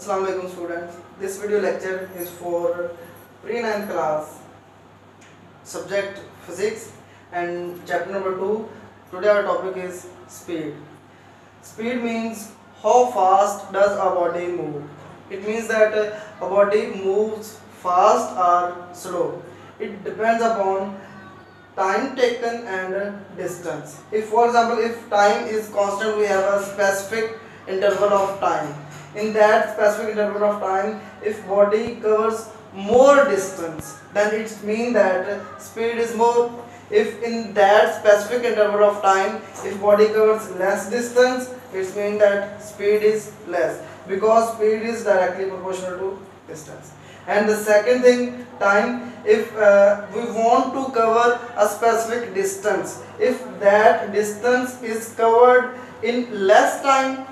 Assalamu alaikum students. This video lecture is for pre-9th class, subject physics and chapter number 2. Today our topic is speed. Speed means how fast does a body move. It means that a body moves fast or slow. It depends upon time taken and distance. If for example, if time is constant, we have a specific interval of time. In that specific interval of time, if body covers more distance, then it means that speed is more. If in that specific interval of time, if body covers less distance, it means that speed is less, because speed is directly proportional to distance. And the second thing, time, if we want to cover a specific distance, if that distance is covered in less time,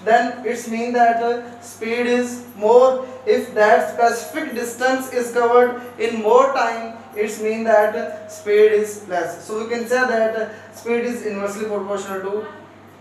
then it means that speed is more. If that specific distance is covered in more time, it means that speed is less. So we can say that speed is inversely proportional to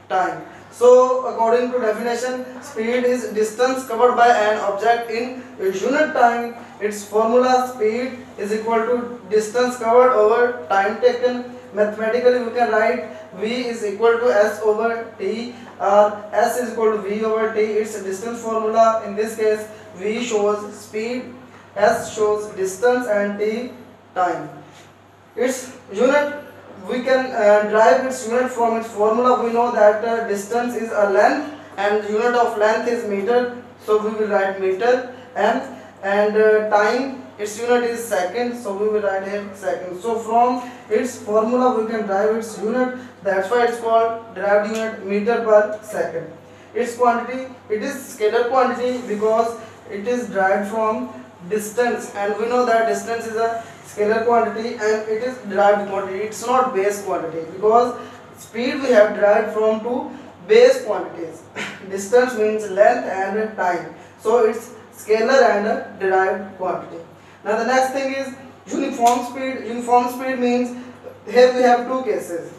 time. So according to definition, speed is distance covered by an object in unit time. Its formula, speed is equal to distance covered over time taken. Mathematically we can write v is equal to s over t, or s is equal to v over t. It's a distance formula. In this case, v shows speed, s shows distance, and t time. Its unit, we can derive its unit from its formula. We know that distance is a length and unit of length is meter, so we will write meter. And time, its unit is second, so we will write here second. So from its formula we can derive its unit. That's why it's called derived unit, meter per second. Its quantity, it is scalar quantity because it is derived from distance, and we know that distance is a scalar quantity and it is derived quantity. It's not base quantity, because speed we have derived from two base quantities. Distance means length and time, so it's scalar and derived quantity. Now the next thing is uniform speed. Uniform speed means here we have two cases,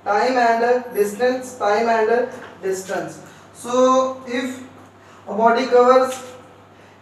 time and distance. Time and distance. So if a body covers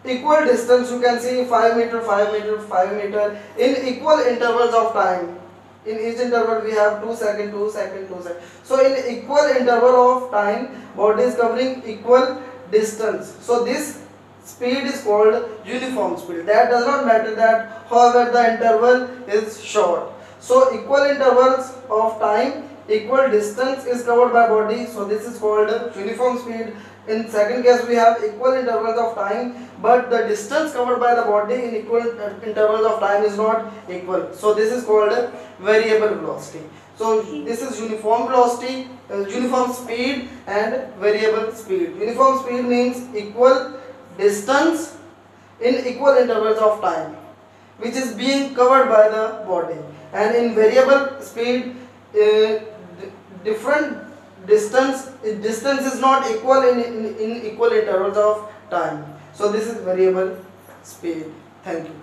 equal distance, you can see 5 meter, 5 meter, 5 meter in equal intervals of time. In each interval we have 2 seconds, 2 seconds, 2 seconds. So in equal interval of time, body is covering equal distance. So this speed is called uniform speed. That does not matter that however the interval is short. So equal intervals of time, equal distance is covered by body, so this is called uniform speed. In second case we have equal intervals of time, but the distance covered by the body in equal intervals of time is not equal, so this is called variable velocity. So this is uniform velocity, uniform speed and variable speed. Uniform speed means equal distance in equal intervals of time, which is being covered by the body. And in variable speed, different distance is not equal in equal intervals of time. So this is variable speed. Thank you.